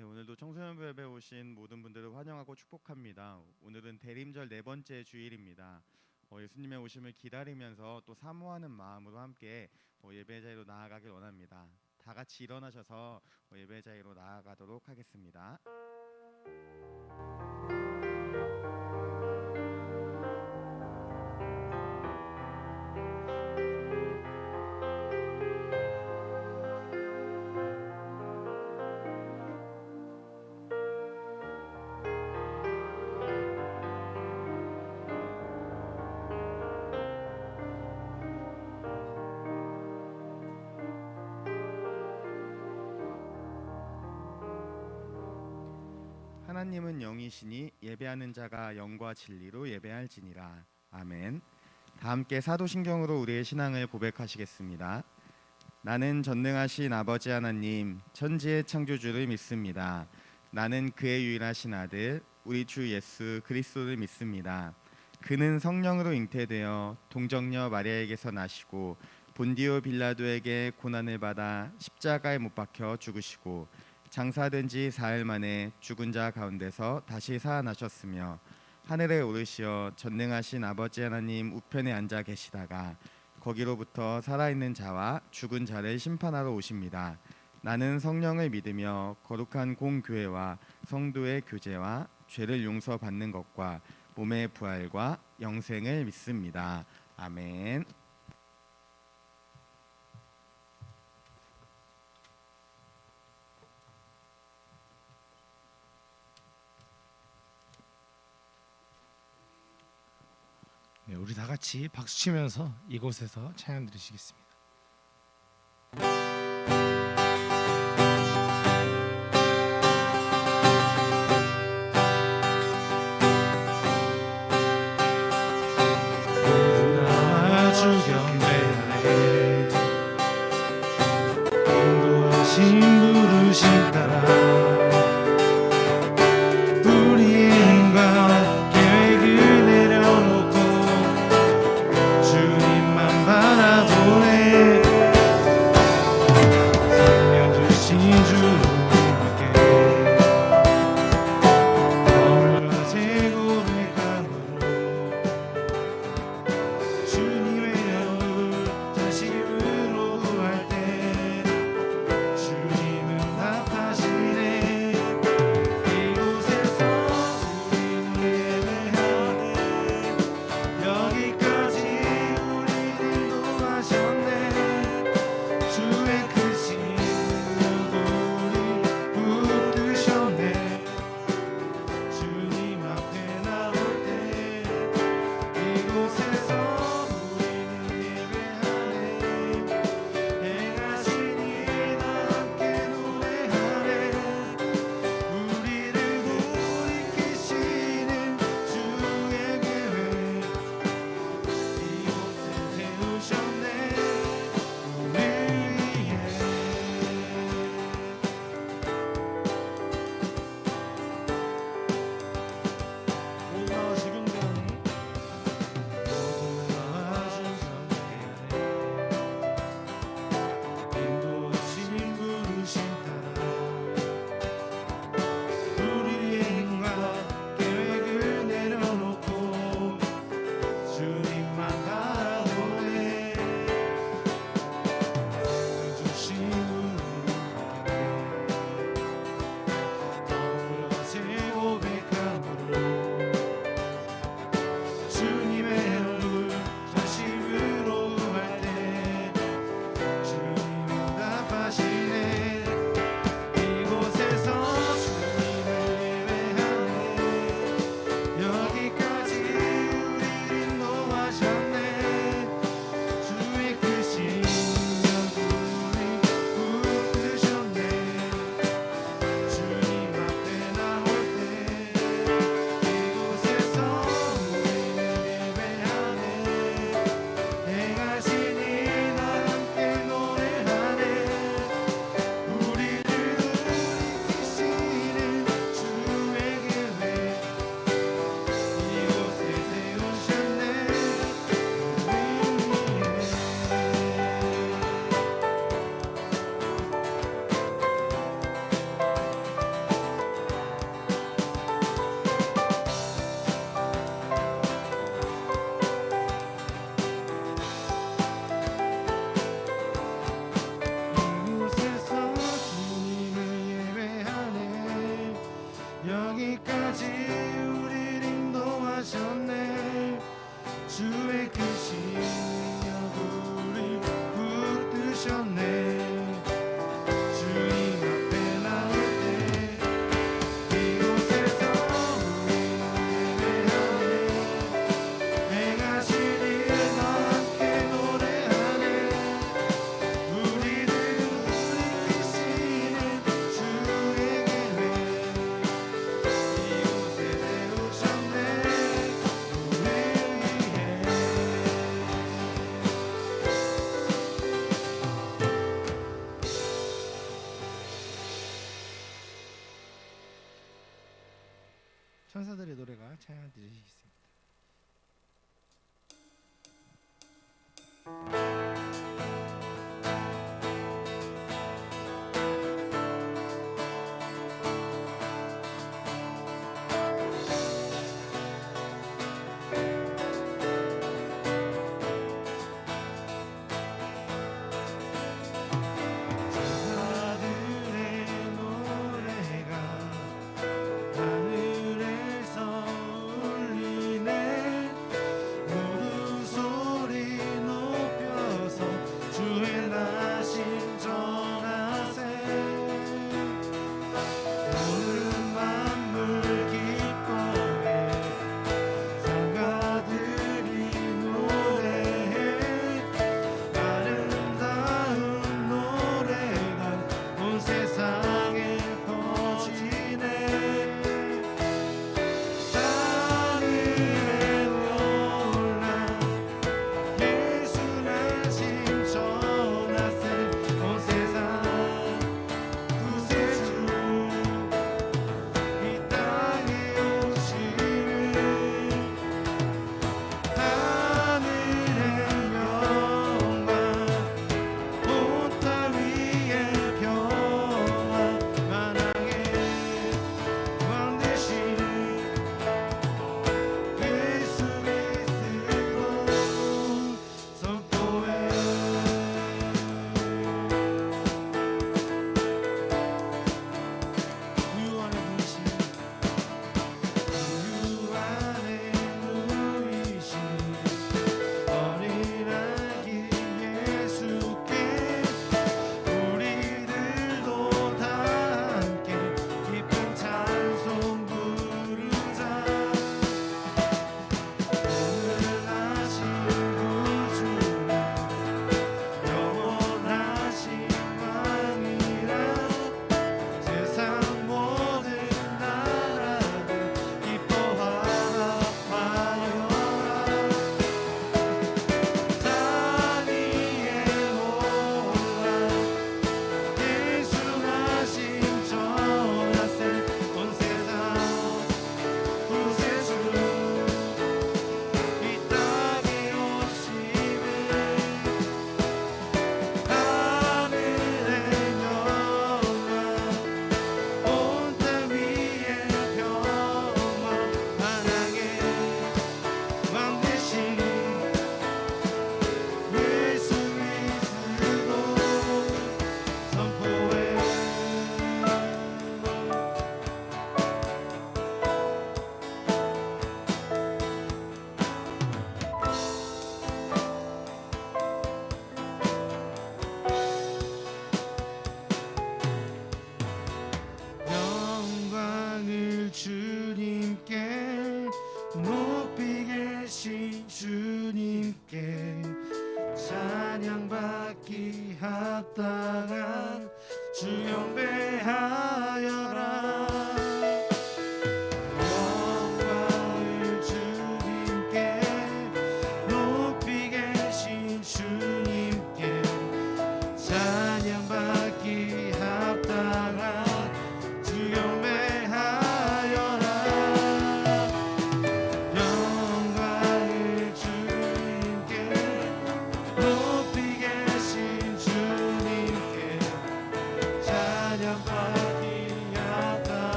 네, 오늘도 청소년 예배 오신 모든 분들을 환영하고 축복합니다. 오늘은 대림절 네 번째 주일입니다. 예수님의 오심을 기다리면서 또 사모하는 마음으로 함께 예배 자리로 나아가길 원합니다. 다 같이 일어나셔서 예배 자리로 나아가도록 하겠습니다. 하나님은 영이시니 예배하는 자가 영과 진리로 예배할지니라. 아멘. 다 함께 사도신경으로 우리의 신앙을 고백하시겠습니다. 나는 전능하신 아버지 하나님 천지의 창조주를 믿습니다. 나는 그의 유일하신 아들 우리 주 예수 그리스도를 믿습니다. 그는 성령으로 잉태되어 동정녀 마리아에게서 나시고 본디오 빌라도에게 고난을 받아 십자가에 못 박혀 죽으시고 장사된 지 사흘 만에 죽은 자 가운데서 다시 살아나셨으며 하늘에 오르시어 전능하신 아버지 하나님 우편에 앉아 계시다가 거기로부터 살아있는 자와 죽은 자를 심판하러 오십니다. 나는 성령을 믿으며 거룩한 공교회와 성도의 교제와 죄를 용서받는 것과 몸의 부활과 영생을 믿습니다. 아멘. 네, 우리 다 같이 박수 치면서 이곳에서 찬양 드리시겠습니다. 나와 주 경배하네 인도하신 부르심 따라 우리의 행과 계획을 내려놓고 주님만 바라보네 여기까지 우리를 인도하셨네. 주의 크신 여구를 붙드셨네. 주님 앞에 나올 때 이곳에서 예배하네. 행하신 일 함께 노래하네. 우리를 일으키시는 주의 계획 이곳에 세우셨네. 우리를 위해 천사들의 노래가 찬양 드리시겠습니다. 천사들의 노래가 하늘에서 울리네. 모두 소리 높여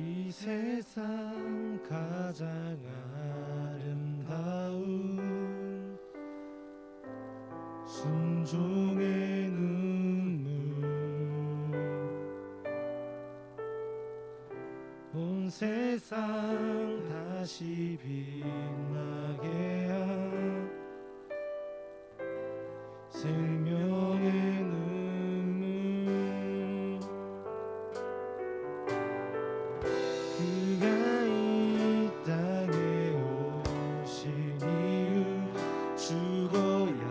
이 세상 가장 아름다운 순종의 눈물 온 세상 다시 빛나게 한 생명의 눈물 그가 이 땅에 오신 이유 죽어야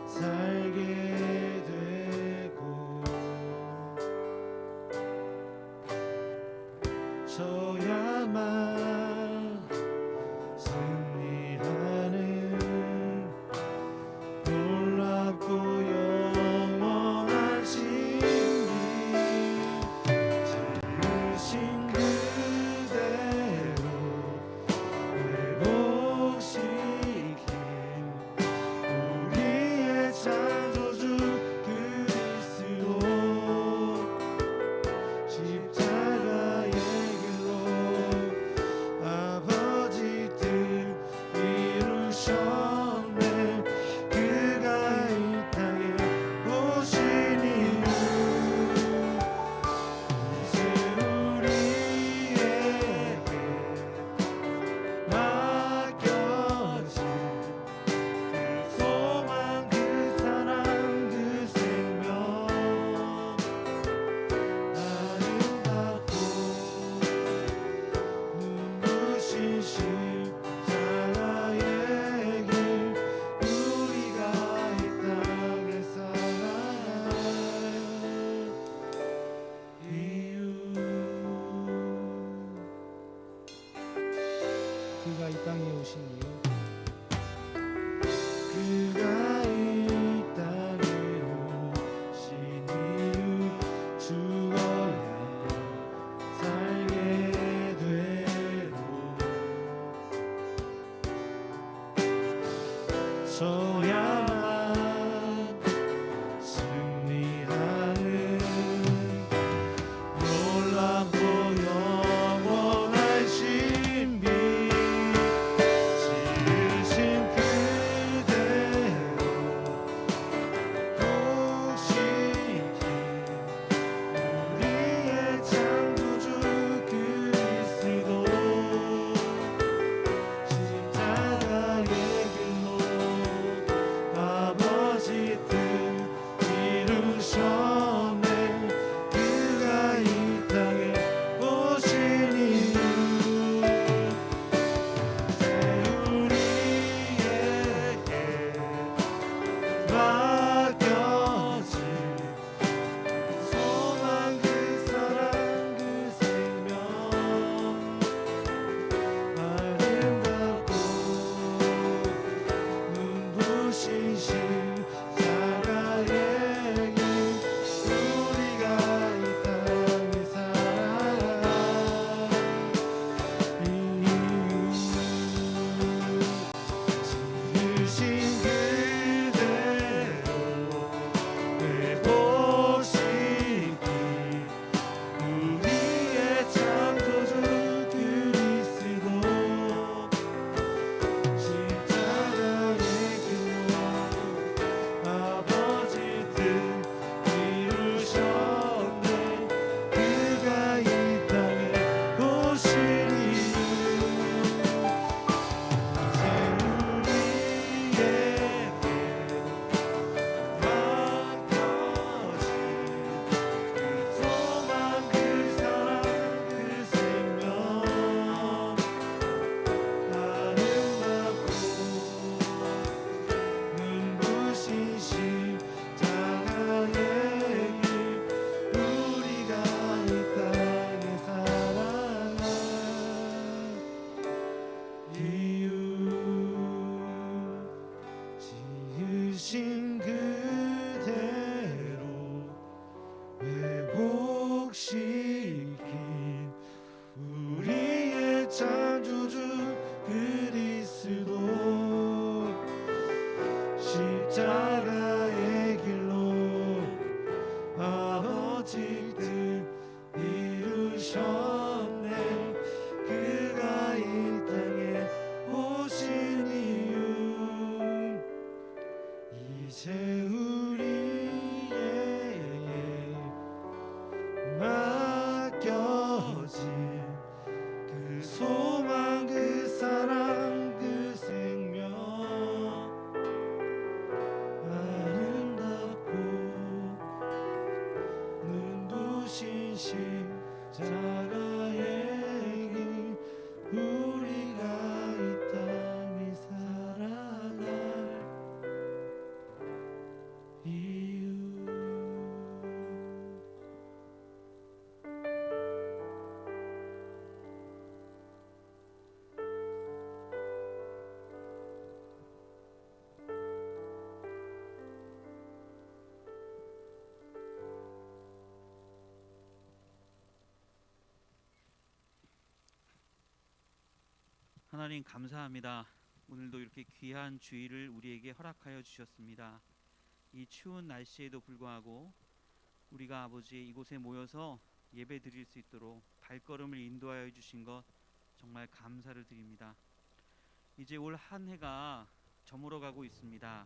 살게 되고 져야만 승리하는 놀랍고 영원한 진리 지으신 그대로 회복시킨 우리의 창조주 그리스도 십자가의 길로 아버지 뜻 이루셨네 그가 이 땅에 오신 이유 이제 우리에게 맡겨진 그 소망 그 사랑 그 생명 아름답고 눈부신 십자가의 길 우리가 이 땅에 살아갈 이유 그가 이 땅에 오신 이유 그가 이 땅에 오신 이유 죽어야 살게 되고 져야만 승리하는 놀랍고 영원한 신비 지으신 그대로 복시킨 우리의 창조주 그리스도 십자가의 길로 아버지 뜻 이루셨네 그가 이 땅에 오신 이유 이제 우리에게 맡겨진 소망 그 사랑 그 생명 아름답고 눈부신 십자가의 길 우리가 이 땅에 살아갈 이유 지으신 그대로 회복시킨 우리의 창조주 그리스도 십자가의 길로 아버지 뜻 이루셨네 그가 이 땅에 오신 이유 이제 우리에게 맡겨진 그 소망 그 사랑 그 생명 아름답고 눈부신 십자가의 길 우리가 이 땅에 살아갈 이유 지으신 그대로 회복시킨 우리의 창조주 그리스도 십자가의 길로 아버지 뜻 이루셨네 자가의 길 우리가 이 땅에 살아갈 이유. 하나님 감사합니다. 오늘도 이렇게 귀한 주일을 우리에게 허락하여 주셨습니다. 이 추운 날씨에도 불구하고 우리가 아버지 이곳에 모여서 예배 드릴 수 있도록 발걸음을 인도하여 주신 것 정말 감사를 드립니다. 이제 올 한 해가 저물어가고 있습니다.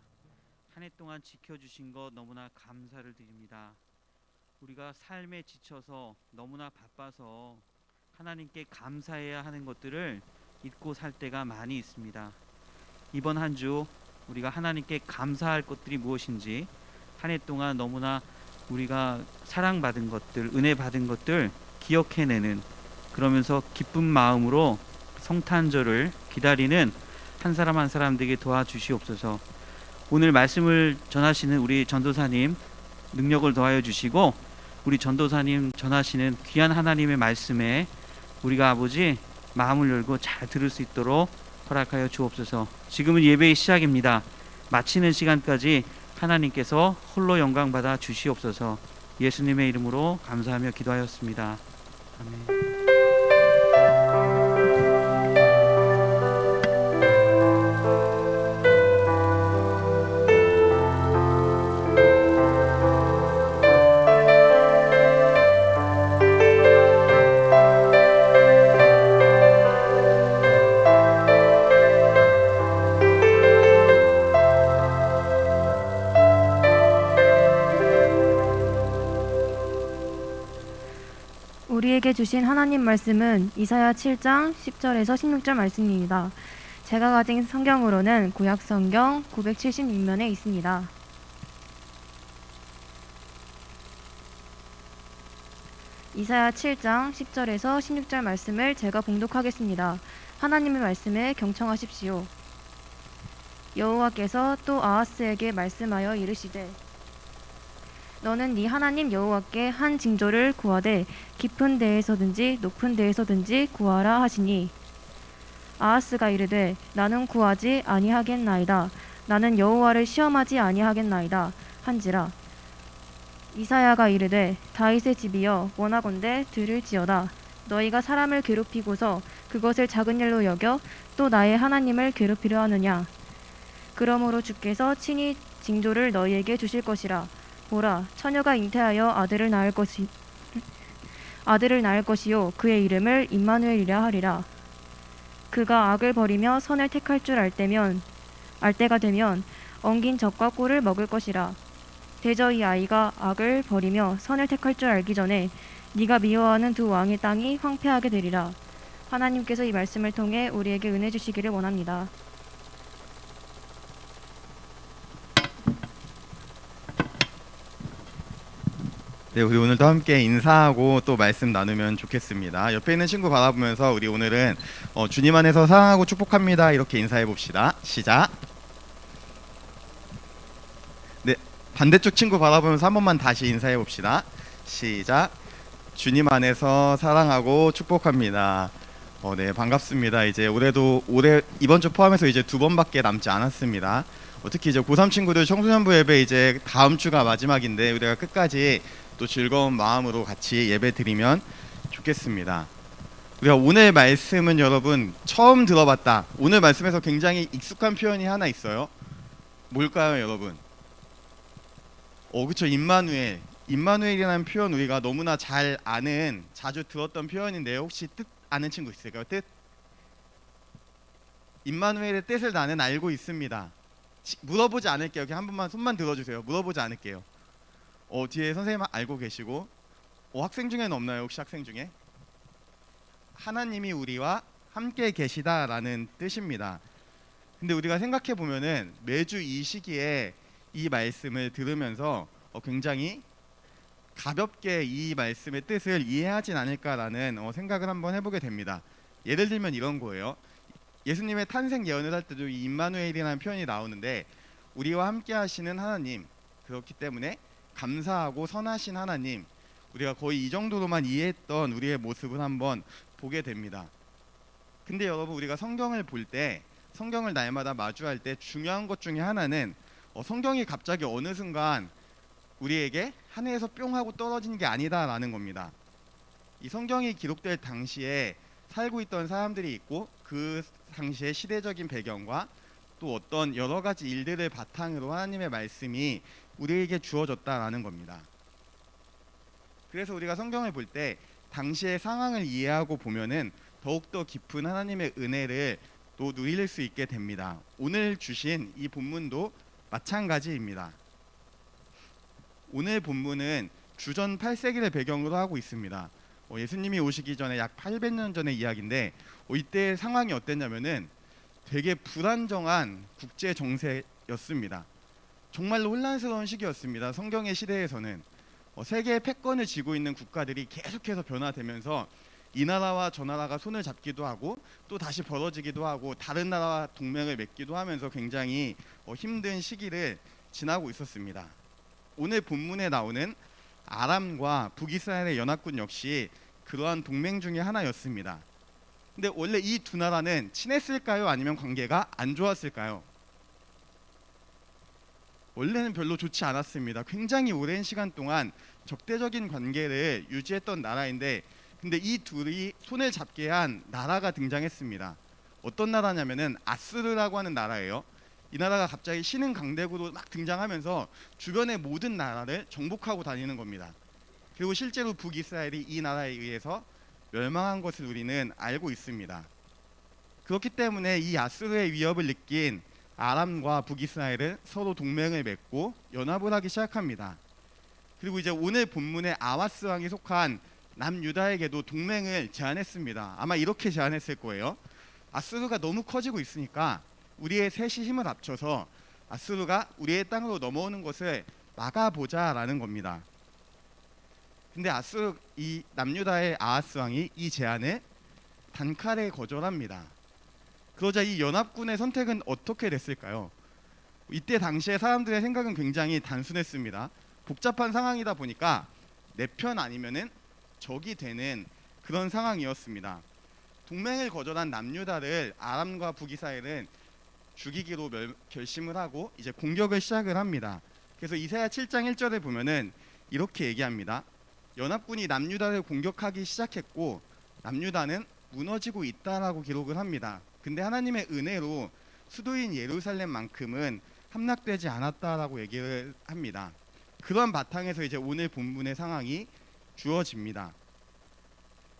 한 해 동안 지켜주신 것 너무나 감사를 드립니다. 우리가 삶에 지쳐서 너무나 바빠서 하나님께 감사해야 하는 것들을 잊고 살 때가 많이 있습니다. 이번 한 주 우리가 하나님께 감사할 것들이 무엇인지, 한 해 동안 너무나 우리가 사랑받은 것들, 은혜 받은 것들 기억해내는, 그러면서 기쁜 마음으로 성탄절을 기다리는 한 사람 한 사람 되게 도와주시옵소서. 오늘 말씀을 전하시는 우리 전도사님 능력을 더하여 주시고, 우리 전도사님 전하시는 귀한 하나님의 말씀에 우리가 아버지 마음을 열고 잘 들을 수 있도록 허락하여 주옵소서. 지금은 예배의 시작입니다. 마치는 시간까지 하나님께서 홀로 영광 받아 주시옵소서. 예수님의 이름으로 감사하며 기도하였습니다. 아멘. 우리에게 주신 하나님 말씀은 이사야 7장 10절에서 16절 말씀입니다. 제가 가진 성경으로는 구약 성경 976면에 있습니다. 이사야 7장 10절에서 16절 말씀을 제가 봉독하겠습니다. 하나님의 말씀에 경청하십시오. 여호와께서 또 아하스에게 말씀하여 이르시되 너는 네 하나님 여호와께 한 징조를 구하되 깊은 데에서든지 높은 데에서든지 구하라 하시니 아하스가 이르되 나는 구하지 아니하겠나이다. 나는 여호와를 시험하지 아니하겠나이다 한지라. 이사야가 이르되 다윗의 집이여 원하건대 들을지어다. 너희가 사람을 괴롭히고서 그것을 작은 일로 여겨 또 나의 하나님을 괴롭히려 하느냐. 그러므로 주께서 친히 징조를 너희에게 주실 것이라. 보라, 처녀가 잉태하여 아들을 낳을 것이요 그의 이름을 임마누엘이라 하리라. 그가 악을 버리며 선을 택할 줄 알 때가 되면 엉긴 젖과 꿀을 먹을 것이라. 대저 이 아이가 악을 버리며 선을 택할 줄 알기 전에 네가 미워하는 두 왕의 땅이 황폐하게 되리라. 하나님께서 이 말씀을 통해 우리에게 은혜 주시기를 원합니다. 네, 우리 오늘도 함께 인사하고 또 말씀 나누면 좋겠습니다. 옆에 있는 친구 바라보면서 우리 오늘은 주님 안에서 사랑하고 축복합니다. 이렇게 인사해 봅시다. 시작. 네, 반대쪽 친구 바라보면서 한 번만 다시 인사해 봅시다. 시작. 주님 안에서 사랑하고 축복합니다. 네, 반갑습니다. 이제 올해 이번 주 포함해서 이제 2번밖에 남지 않았습니다. 특히 이제 고3 친구들 청소년부 예배 이제 다음 주가 마지막인데 우리가 끝까지 또 즐거운 마음으로 같이 예배 드리면 좋겠습니다. 우리가 오늘 말씀은 여러분 처음 들어봤다. 오늘 말씀에서 굉장히 익숙한 표현이 하나 있어요. 뭘까요, 여러분? 그쵸, 임마누엘. 임마누엘이라는 표현 우리가 너무나 잘 아는, 자주 들었던 표현인데요. 혹시 뜻 아는 친구 있을까요? 뜻? 임마누엘의 뜻을 나는 알고 있습니다. 물어보지 않을게요. 그냥 한 번만 손만 들어주세요. 물어보지 않을게요. 뒤에 선생님 알고 계시고, 학생 중에는 없나요? 혹시 학생 중에? 하나님이 우리와 함께 계시다라는 뜻입니다. 근데 우리가 생각해 보면은 매주 이 시기에 이 말씀을 들으면서 굉장히 가볍게 이 말씀의 뜻을 이해하진 않을까라는 생각을 한번 해보게 됩니다. 예를 들면 이런 거예요. 예수님의 탄생 예언을 할 때도 이 임마누엘이라는 표현이 나오는데 우리와 함께 하시는 하나님, 그렇기 때문에 감사하고 선하신 하나님, 우리가 거의 이 정도로만 이해했던 우리의 모습을 한번 보게 됩니다. 근데 여러분, 우리가 성경을 볼 때, 성경을 날마다 마주할 때 중요한 것 중에 하나는 성경이 갑자기 어느 순간 우리에게 하늘에서 뿅 하고 떨어진 게 아니다라는 겁니다. 이 성경이 기록될 당시에 살고 있던 사람들이 있고 그 당시의 시대적인 배경과 또 어떤 여러 가지 일들을 바탕으로 하나님의 말씀이 우리에게 주어졌다라는 겁니다. 그래서 우리가 성경을 볼 때 당시의 상황을 이해하고 보면은 더욱더 깊은 하나님의 은혜를 또 누릴 수 있게 됩니다. 오늘 주신 이 본문도 마찬가지입니다. 오늘 본문은 주전 8세기를 배경으로 하고 있습니다. 예수님이 오시기 전에 약 800년 전의 이야기인데 이때 상황이 어땠냐면은 되게 불안정한 국제 정세였습니다. 정말로 혼란스러운 시기였습니다. 성경의 시대에서는 세계의 패권을 쥐고 있는 국가들이 계속해서 변화되면서 이 나라와 저 나라가 손을 잡기도 하고 또 다시 벌어지기도 하고 다른 나라와 동맹을 맺기도 하면서 굉장히 힘든 시기를 지나고 있었습니다. 오늘 본문에 나오는 아람과 북이스라엘의 연합군 역시 그러한 동맹 중에 하나였습니다. 근데 원래 이 두 나라는 친했을까요? 아니면 관계가 안 좋았을까요? 원래는 별로 좋지 않았습니다. 굉장히 오랜 시간 동안 적대적인 관계를 유지했던 나라인데 근데 이 둘이 손을 잡게 한 나라가 등장했습니다. 어떤 나라냐면은 아수르라고 하는 나라예요. 이 나라가 갑자기 신흥 강대국으로 막 등장하면서 주변의 모든 나라를 정복하고 다니는 겁니다. 그리고 실제로 북이스라엘이 이 나라에 의해서 멸망한 것을 우리는 알고 있습니다. 그렇기 때문에 이 아수르의 위협을 느낀 아람과 북이스라엘은 서로 동맹을 맺고 연합을 하기 시작합니다. 그리고 이제 오늘 본문의 아하스 왕이 속한 남유다에게도 동맹을 제안했습니다. 아마 이렇게 제안했을 거예요. 아수르가 너무 커지고 있으니까 우리의 셋이 힘을 합쳐서 아수르가 우리의 땅으로 넘어오는 것을 막아보자라는 겁니다. 근데 이 남유다의 아하스 왕이 이 제안을 단칼에 거절합니다. 그러자 이 연합군의 선택은 어떻게 됐을까요? 이때 당시에 사람들의 생각은 굉장히 단순했습니다. 복잡한 상황이다 보니까 내 편 아니면은 적이 되는 그런 상황이었습니다. 동맹을 거절한 남유다를 아람과 북이스라엘은 죽이기로 결심을 하고 이제 공격을 시작을 합니다. 그래서 이사야 7장 1절에 보면은 이렇게 얘기합니다. 연합군이 남유다를 공격하기 시작했고 남유다는 무너지고 있다라고 기록을 합니다. 근데 하나님의 은혜로 수도인 예루살렘만큼은 함락되지 않았다라고 얘기를 합니다. 그런 바탕에서 이제 오늘 본문의 상황이 주어집니다.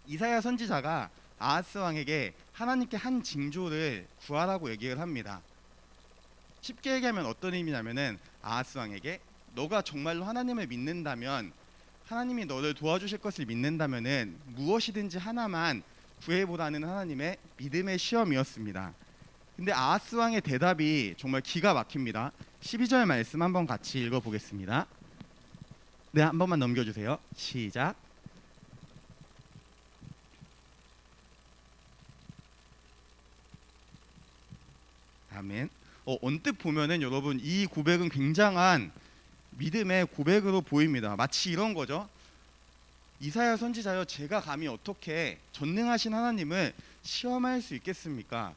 이사야 선지자가 아하스 왕에게 하나님께 한 징조를 구하라고 얘기를 합니다. 쉽게 얘기하면 어떤 의미냐면은 아하스 왕에게 너가 정말로 하나님을 믿는다면 하나님이 너를 도와주실 것을 믿는다면은 무엇이든지 하나만 구해보라는 하나님의 믿음의 시험이었습니다. 근데 아하스 왕의 대답이 정말 기가 막힙니다. 12절 말씀 한번 같이 읽어보겠습니다. 네, 한 번만 넘겨주세요. 시작. 아멘. 언뜻 보면은 여러분 이 고백은 굉장한 믿음의 고백으로 보입니다. 마치 이런 거죠. 이사야 선지자여, 제가 감히 어떻게 전능하신 하나님을 시험할 수 있겠습니까?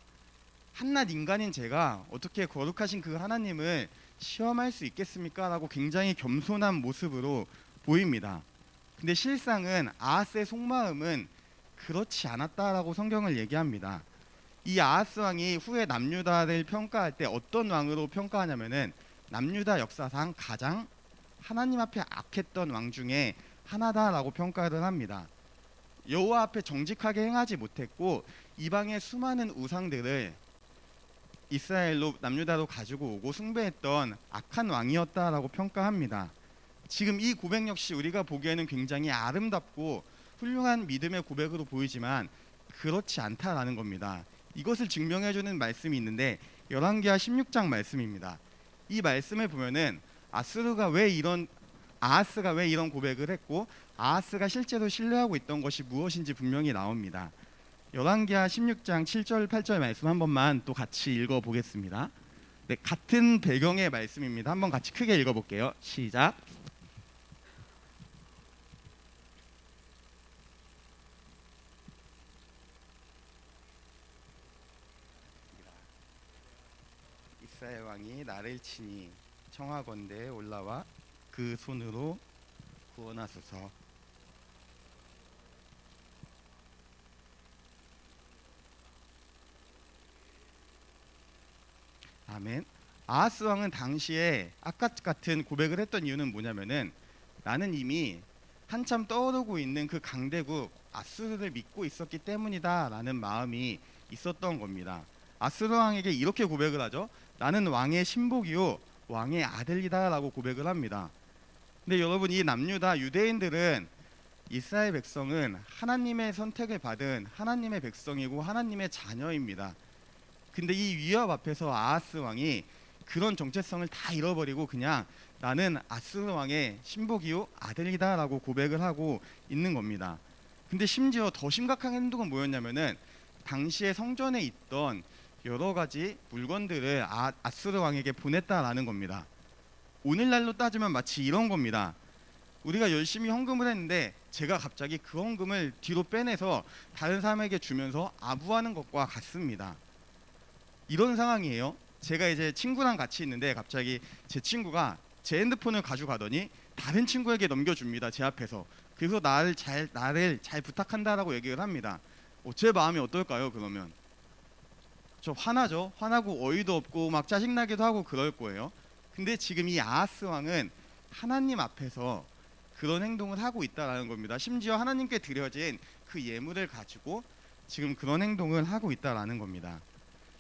한낱 인간인 제가 어떻게 거룩하신 그 하나님을 시험할 수 있겠습니까? 라고 굉장히 겸손한 모습으로 보입니다. 근데 실상은 아하스의 속마음은 그렇지 않았다라고 성경을 얘기합니다. 이 아하스 왕이 후에 남유다를 평가할 때 어떤 왕으로 평가하냐면은 남유다 역사상 가장 하나님 앞에 악했던 왕 중에 하나다라고 평가를 합니다. 여호와 앞에 정직하게 행하지 못했고 이방의 수많은 우상들을 이스라엘로 남유다로 가지고 오고 숭배했던 악한 왕이었다라고 평가합니다. 지금 이 고백 역시 우리가 보기에는 굉장히 아름답고 훌륭한 믿음의 고백으로 보이지만 그렇지 않다라는 겁니다. 이것을 증명해주는 말씀이 있는데 열왕기하 16장 말씀입니다. 이 말씀을 보면은 아수르가 왜 이런 아하스가 왜 이런 고백을 했고 아하스가 실제로 신뢰하고 있던 것이 무엇인지 분명히 나옵니다. 열왕기하 16장 7절 8절 말씀 한 번만 또 같이 읽어보겠습니다. 네, 같은 배경의 말씀입니다. 한번 같이 크게 읽어볼게요. 시작. 이스라엘 왕이 나를 치니 청하건대 올라와 그 손으로 구원하소서. 아멘. 아하스 왕은 당시에 아까 같은 고백을 했던 이유는 뭐냐면은 나는 이미 한참 떠오르고 있는 그 강대국 아수르를 믿고 있었기 때문이다라는 마음이 있었던 겁니다. 아수르 왕에게 이렇게 고백을 하죠. 나는 왕의 신복이요 왕의 아들이다라고 고백을 합니다. 근데 여러분, 이 남유다 유대인들은 이스라엘 백성은 하나님의 선택을 받은 하나님의 백성이고 하나님의 자녀입니다. 근데 이 위협 앞에서 아하스 왕이 그런 정체성을 다 잃어버리고 그냥 나는 아수르 왕의 신복이요 아들이다라고 고백을 하고 있는 겁니다. 근데 심지어 더 심각한 행동은 뭐였냐면은 당시에 성전에 있던 여러 가지 물건들을 아수르 왕에게 보냈다라는 겁니다. 오늘날로 따지면 마치 이런 겁니다. 우리가 열심히 헌금을 했는데 제가 갑자기 그 헌금을 뒤로 빼내서 다른 사람에게 주면서 아부하는 것과 같습니다. 이런 상황이에요. 제가 이제 친구랑 같이 있는데 갑자기 제 친구가 제 핸드폰을 가져가더니 다른 친구에게 넘겨줍니다. 제 앞에서. 그래서 나를 잘 부탁한다라고 얘기를 합니다. 제 마음이 어떨까요? 그러면 저 화나죠. 화나고 어이도 없고 막 짜증나기도 하고 그럴 거예요. 근데 지금 이 아하스 왕은 하나님 앞에서 그런 행동을 하고 있다라는 겁니다. 심지어 하나님께 드려진 그 예물을 가지고 지금 그런 행동을 하고 있다라는 겁니다.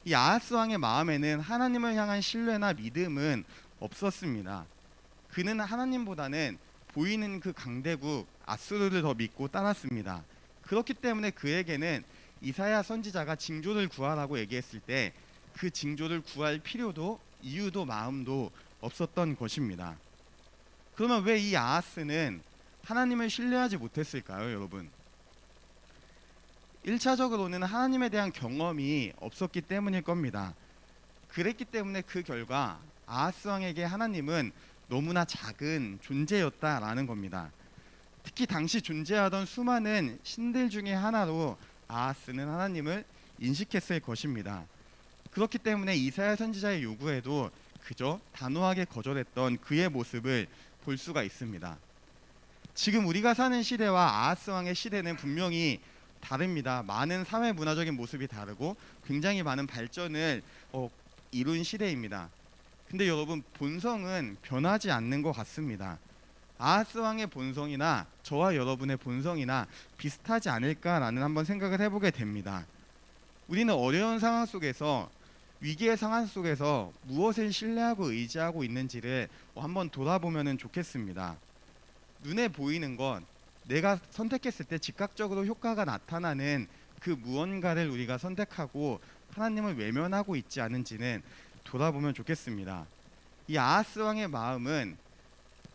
이 아하스 왕의 마음에는 하나님을 향한 신뢰나 믿음은 없었습니다. 그는 하나님보다는 보이는 그 강대국 아수르를 더 믿고 따랐습니다. 그렇기 때문에 그에게는 이사야 선지자가 징조를 구하라고 얘기했을 때 그 징조를 구할 필요도 이유도 마음도 없었던 것입니다. 그러면 왜 이 아하스는 하나님을 신뢰하지 못했을까요, 여러분? 1차적으로는 하나님에 대한 경험이 없었기 때문일 겁니다. 그랬기 때문에 그 결과 아하스 왕에게 하나님은 너무나 작은 존재였다라는 겁니다. 특히 당시 존재하던 수많은 신들 중에 하나로 아하스는 하나님을 인식했을 것입니다. 그렇기 때문에 이사야 선지자의 요구에도 그저 단호하게 거절했던 그의 모습을 볼 수가 있습니다. 지금 우리가 사는 시대와 아하스 왕의 시대는 분명히 다릅니다. 많은 사회 문화적인 모습이 다르고 굉장히 많은 발전을 이룬 시대입니다. 근데 여러분, 본성은 변하지 않는 것 같습니다. 아하스 왕의 본성이나 저와 여러분의 본성이나 비슷하지 않을까라는 한번 생각을 해보게 됩니다. 우리는 어려운 상황 속에서 위기의 상황 속에서 무엇을 신뢰하고 의지하고 있는지를 한번 돌아보면 좋겠습니다. 눈에 보이는 건 내가 선택했을 때 즉각적으로 효과가 나타나는 그 무언가를 우리가 선택하고 하나님을 외면하고 있지 않은지는 돌아보면 좋겠습니다. 이 아하스 왕의 마음은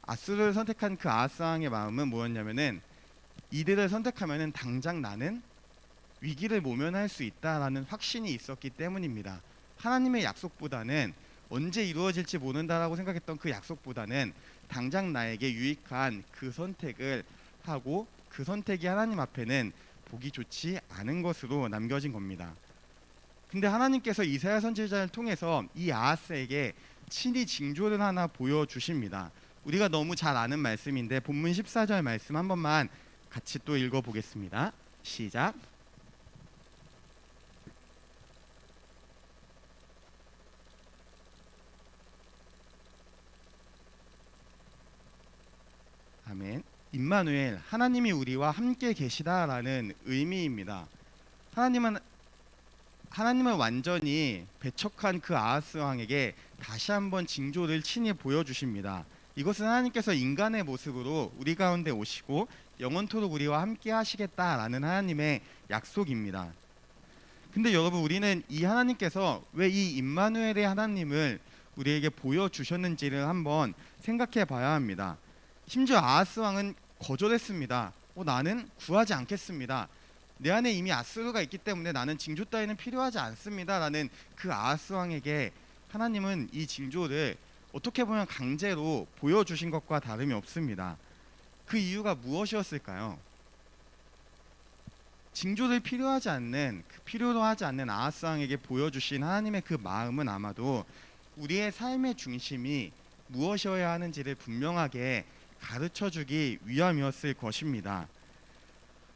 아수르를 선택한 그 아하스 왕의 마음은 뭐였냐면은 이들을 선택하면은 당장 나는 위기를 모면할 수 있다라는 확신이 있었기 때문입니다. 하나님의 약속보다는 언제 이루어질지 모른다라고 생각했던 그 약속보다는 당장 나에게 유익한 그 선택을 하고 그 선택이 하나님 앞에는 보기 좋지 않은 것으로 남겨진 겁니다. 근데 하나님께서 이사야 선지자를 통해서 이 아하스에게 친히 징조를 하나 보여주십니다. 우리가 너무 잘 아는 말씀인데 본문 14절 말씀 한 번만 같이 또 읽어보겠습니다. 시작. 아멘. 임마누엘, 하나님이 우리와 함께 계시다라는 의미입니다. 하나님은 완전히 배척한 그 아하스 왕에게 다시 한번 징조를 친히 보여주십니다. 이것은 하나님께서 인간의 모습으로 우리 가운데 오시고 영원토록 우리와 함께 하시겠다라는 하나님의 약속입니다. 근데 여러분, 우리는 이 하나님께서 왜 이 임마누엘의 하나님을 우리에게 보여주셨는지를 한번 생각해 봐야 합니다. 심지어 아하스 왕은 거절했습니다. 나는 구하지 않겠습니다. 내 안에 이미 아수르가 있기 때문에 나는 징조 따위는 필요하지 않습니다. 라는 그 아하스 왕에게 하나님은 이 징조를 어떻게 보면 강제로 보여주신 것과 다름이 없습니다. 그 이유가 무엇이었을까요? 징조를 필요로 하지 않는 아하스 왕에게 보여주신 하나님의 그 마음은 아마도 우리의 삶의 중심이 무엇이어야 하는지를 분명하게 가르쳐주기 위함이었을 것입니다.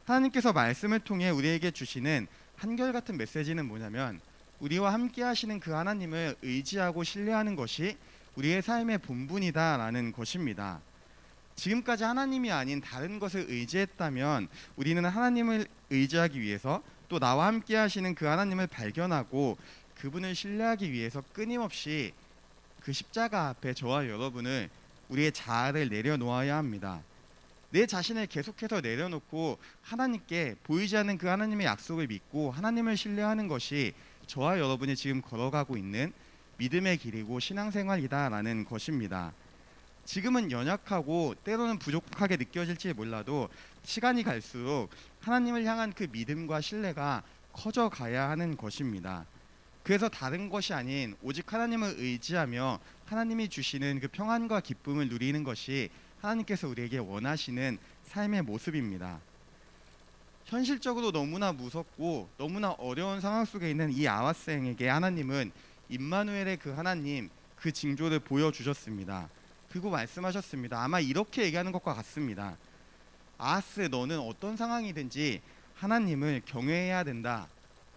하나님께서 말씀을 통해 우리에게 주시는 한결같은 메시지는 뭐냐면, 우리와 함께 하시는 그 하나님을 의지하고 신뢰하는 것이 우리의 삶의 본분이다라는 것입니다. 지금까지 하나님이 아닌 다른 것을 의지했다면 우리는 하나님을 의지하기 위해서, 또 나와 함께 하시는 그 하나님을 발견하고 그분을 신뢰하기 위해서 끊임없이 그 십자가 앞에 저와 여러분을, 우리의 자아를 내려놓아야 합니다. 내 자신을 계속해서 내려놓고 하나님께, 보이지 않는 그 하나님의 약속을 믿고 하나님을 신뢰하는 것이 저와 여러분이 지금 걸어가고 있는 믿음의 길이고 신앙생활이다라는 것입니다. 지금은 연약하고 때로는 부족하게 느껴질지 몰라도 시간이 갈수록 하나님을 향한 그 믿음과 신뢰가 커져가야 하는 것입니다. 그래서 다른 것이 아닌 오직 하나님을 의지하며 하나님이 주시는 그 평안과 기쁨을 누리는 것이 하나님께서 우리에게 원하시는 삶의 모습입니다. 현실적으로 너무나 무섭고 너무나 어려운 상황 속에 있는 이 아하스에게 하나님은 임마누엘의 그 하나님, 그 징조를 보여주셨습니다. 그리고 말씀하셨습니다. 아마 이렇게 얘기하는 것과 같습니다. 아하스, 너는 어떤 상황이든지 하나님을 경외해야 된다.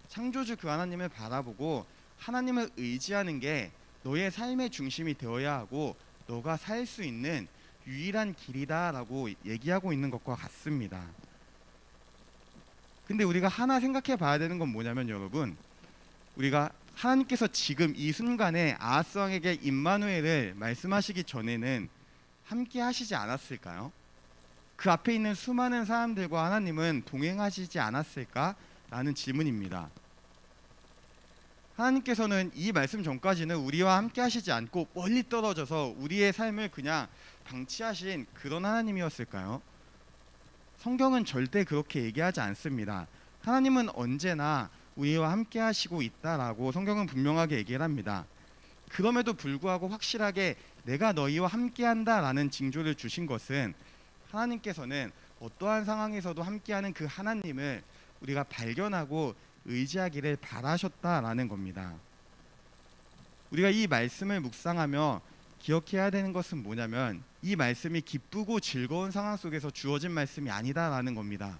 창조주 그 하나님을 바라보고 하나님을 의지하는 게 너의 삶의 중심이 되어야 하고 너가 살 수 있는 유일한 길이다라고 얘기하고 있는 것과 같습니다. 근데 우리가 하나 생각해 봐야 되는 건 뭐냐면, 여러분, 우리가 하나님께서 지금 이 순간에 아하스 왕에게 임마누엘을 말씀하시기 전에는 함께 하시지 않았을까요? 그 앞에 있는 수많은 사람들과 하나님은 동행하시지 않았을까라는 질문입니다. 하나님께서는 이 말씀 전까지는 우리와 함께 하시지 않고 멀리 떨어져서 우리의 삶을 그냥 방치하신 그런 하나님이었을까요? 성경은 절대 그렇게 얘기하지 않습니다. 하나님은 언제나 우리와 함께 하시고 있다라고 성경은 분명하게 얘기를 합니다. 그럼에도 불구하고 확실하게 내가 너희와 함께 한다라는 징조를 주신 것은, 하나님께서는 어떠한 상황에서도 함께하는 그 하나님을 우리가 발견하고 의지하기를 바라셨다라는 겁니다. 우리가 이 말씀을 묵상하며 기억해야 되는 것은 뭐냐면, 이 말씀이 기쁘고 즐거운 상황 속에서 주어진 말씀이 아니다라는 겁니다.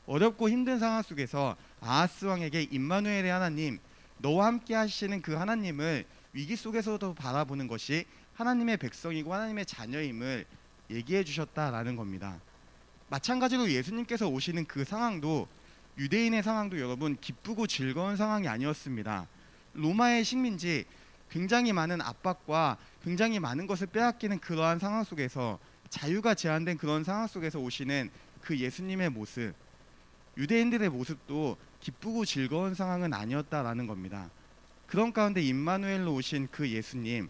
어렵고 힘든 상황 속에서 아하스 왕에게 임마누엘의 하나님, 너와 함께 하시는 그 하나님을 위기 속에서도 바라보는 것이 하나님의 백성이고 하나님의 자녀임을 얘기해 주셨다라는 겁니다. 마찬가지로 예수님께서 오시는 그 상황도, 유대인의 상황도 여러분 기쁘고 즐거운 상황이 아니었습니다. 로마의 식민지, 굉장히 많은 압박과 굉장히 많은 것을 빼앗기는 그러한 상황 속에서, 자유가 제한된 그런 상황 속에서 오시는 그 예수님의 모습, 유대인들의 모습도 기쁘고 즐거운 상황은 아니었다라는 겁니다. 그런 가운데 임마누엘로 오신 그 예수님,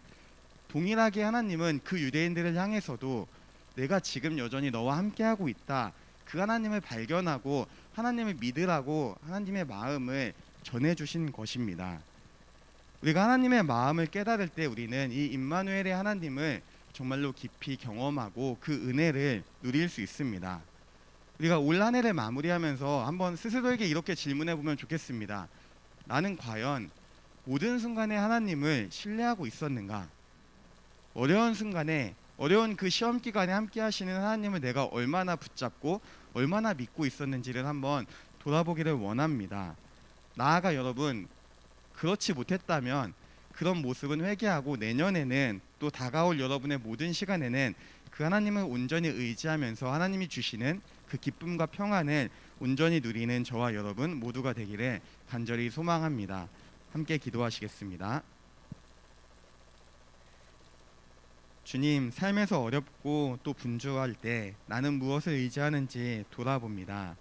동일하게 하나님은 그 유대인들을 향해서도 내가 지금 여전히 너와 함께하고 있다, 그 하나님을 발견하고 하나님을 믿으라고 하나님의 마음을 전해주신 것입니다. 우리가 하나님의 마음을 깨달을 때 우리는 이 임마누엘의 하나님을 정말로 깊이 경험하고 그 은혜를 누릴 수 있습니다. 우리가 올 한 해를 마무리하면서 한번 스스로에게 이렇게 질문해 보면 좋겠습니다. 나는 과연 모든 순간에 하나님을 신뢰하고 있었는가? 어려운 순간에, 어려운 그 시험 기간에 함께 하시는 하나님을 내가 얼마나 붙잡고 얼마나 믿고 있었는지를 한번 돌아보기를 원합니다. 나아가 여러분, 그렇지 못했다면 그런 모습은 회개하고 내년에는, 또 다가올 여러분의 모든 시간에는 그 하나님을 온전히 의지하면서 하나님이 주시는 그 기쁨과 평안을 온전히 누리는 저와 여러분 모두가 되기를 간절히 소망합니다. 함께 기도하시겠습니다. 주님, 삶에서 어렵고 또 분주할 때 나는 무엇을 의지하는지 돌아봅니다.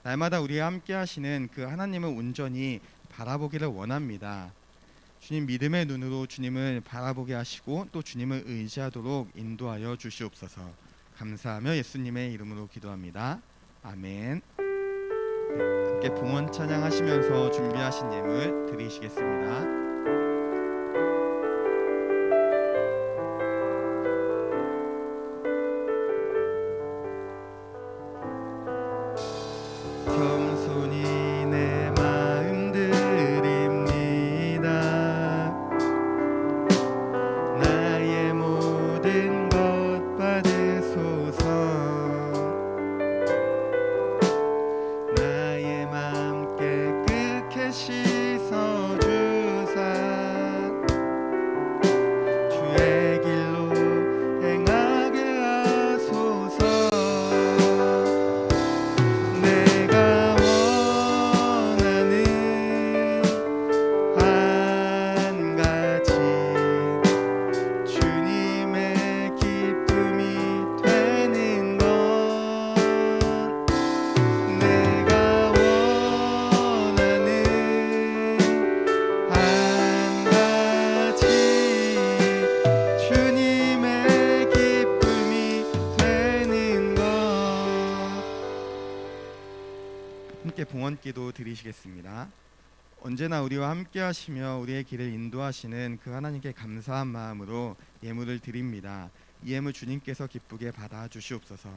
날마다 우리와 함께 하시는 그 하나님을 온전히 바라보기를 원합니다. 주님, 믿음의 눈으로 주님을 바라보게 하시고 또 주님을 의지하도록 인도하여 주시옵소서. 감사하며 예수님의 이름으로 기도합니다. 아멘. 네, 함께 봉헌 찬양하시면서 준비하신 예물 드리시겠습니다. 겸손히 내 마음 드립니다. 나의 모든 것 받으소서. 나의 맘 깨끗게 씻어주사 주의 길로 행하게 하소서. 내가 원하는 한 가지 주님의 기쁨이 되는 것. 내가 원하는 한 가지 주님의 기쁨이 되는 것. 함께 봉헌기도 드리시겠습니다. 언제나 우리와 함께 하시며 우리의 길을 인도하시는 그 하나님께 감사한 마음으로 예물을 드립니다. 이 예물 주님께서 기쁘게 받아 주시옵소서.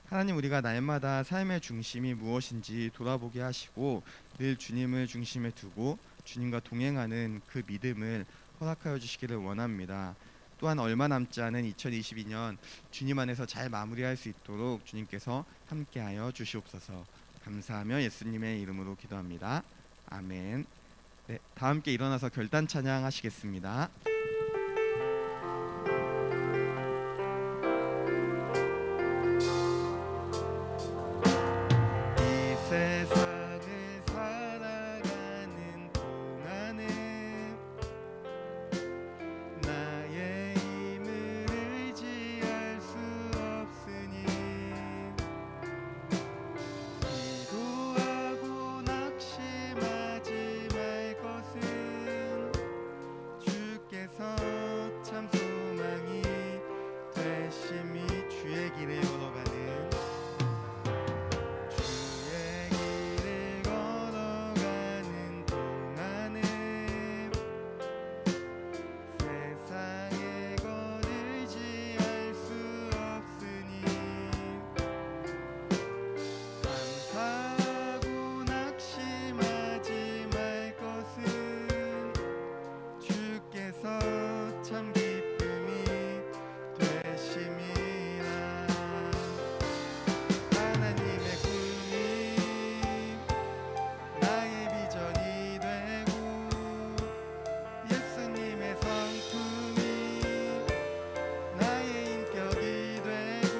하나님, 우리가 날마다 삶의 중심이 무엇인지 돌아보게 하시고 늘 주님을 중심에 두고 주님과 동행하는 그 믿음을 허락하여 주시기를 원합니다. 또한 얼마 남지 않은 2022년 주님 안에서 잘 마무리할 수 있도록 주님께서 함께하여 주시옵소서. 감사하며 예수님의 이름으로 기도합니다. 아멘. 네, 다 함께 일어나서 결단 찬양하시겠습니다. 이 세상을 살아가는 동안에 나의 힘을 의지할 수 없으니 기도하고 낙심하지 말 것은 주께서 참 소망이 되심이. 주의 길을 걸어가는 동안에 세상의 것 의지할 수 없으니 감사하고 낙심하지 말 것은 주께서 참 기쁨이 되심이라. 하나님의 꿈이 나의 비전이 되고 예수님의 성품이 나의 인격이 되고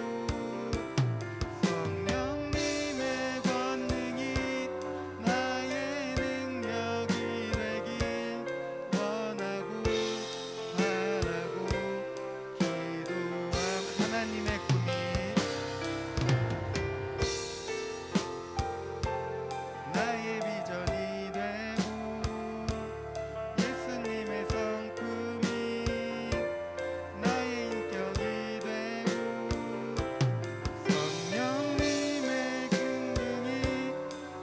성령님의 권능이 나의 능력이 되길 원하고 바라고 기도함. 하나님의 꿈이 나의 비전이 되고 예수님의 성품이 나의 인격이 되고 성령님의 긍휼이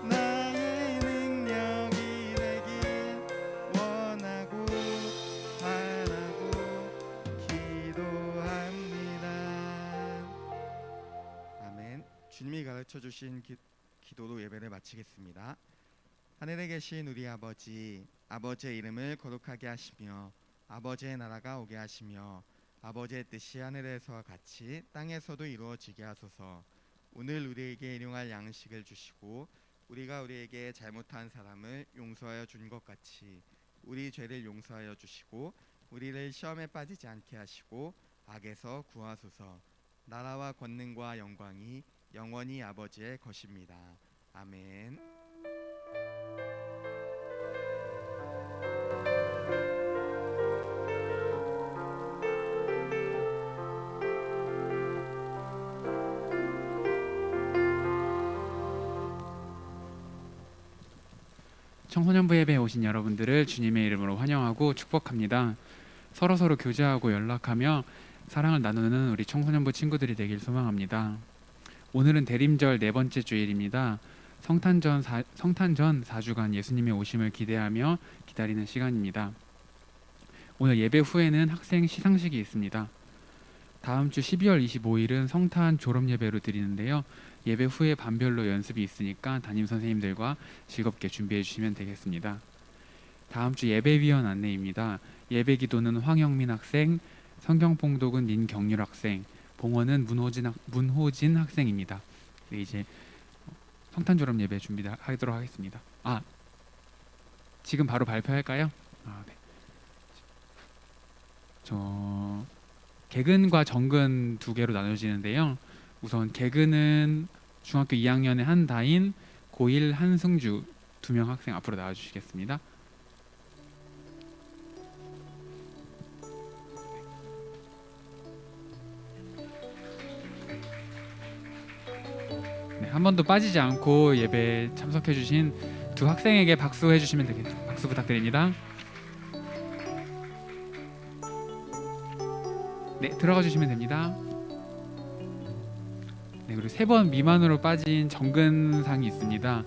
나의 능력이 되길 원하고 바라고 기도합니다. 아멘. 주님이 가르쳐 주신 기도로 예배를 마치겠습니다. 하늘에 계신 우리 아버지, 아버지의 이름을 거룩하게 하시며 아버지의 나라가 오게 하시며 아버지의 뜻이 하늘에서와 같이 땅에서도 이루어지게 하소서. 오늘 우리에게 일용할 양식을 주시고 우리가 우리에게 잘못한 사람을 용서하여 준 것 같이 우리 죄를 용서하여 주시고 우리를 시험에 빠지지 않게 하시고 악에서 구하소서. 나라와 권능과 영광이 영원히 아버지의 것입니다. 아멘. 청소년부 예배에 오신 여러분들을 주님의 이름으로 환영하고 축복합니다. 서로 교제하고 연락하며 사랑을 나누는 우리 청소년부 친구들이 되길 소망합니다. 오늘은 대림절 네 번째 주일입니다. 성탄전 4주간 예수님의 오심을 기대하며 기다리는 시간입니다. 오늘 예배 후에는 학생 시상식이 있습니다. 다음 주 12월 25일은 성탄 졸업 예배로 드리는데요. 예배 후에 반별로 연습이 있으니까 담임 선생님들과 즐겁게 준비해 주시면 되겠습니다. 다음 주 예배위원 안내입니다. 예배 기도는 황영민 학생, 성경 봉독은 민경률 학생, 봉헌은 문호진 학생입니다. 네, 이제 성탄 졸업 예배 준비하도록 하겠습니다. 지금 바로 발표할까요? 네. 개근과 정근 두 개로 나눠지는데요. 우선 개근은 중학교 2학년의 한다인, 고1 한승주 2명 학생 앞으로 나와주시겠습니다. 네, 한 번도 빠지지 않고 예배에 참석해주신 두 학생에게 박수 해주시면 되겠습니다. 박수 부탁드립니다. 네, 들어가 주시면 됩니다. 네, 그리고 3번 미만으로 빠진 정근상이 있습니다.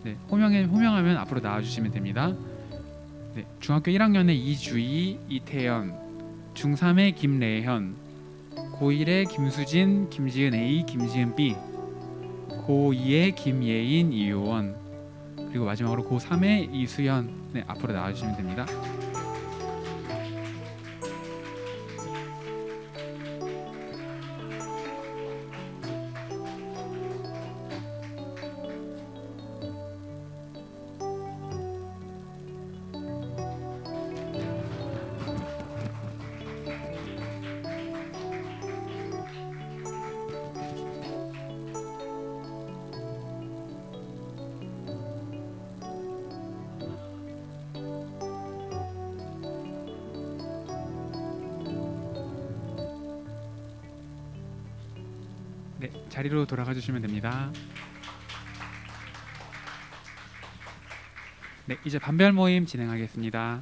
네, 호명하면 앞으로 나와주시면 됩니다. 네, 중학교 1학년의 이주희, 이태연, 중3의 김래현, 고1의 김수진, 김지은 A, 김지은 B, 고2의 김예인, 이효원, 그리고 마지막으로 고3의 이수연. 네, 앞으로 나와주시면 됩니다. 네, 자리로 돌아가 주시면 됩니다. 네, 이제 반별 모임 진행하겠습니다.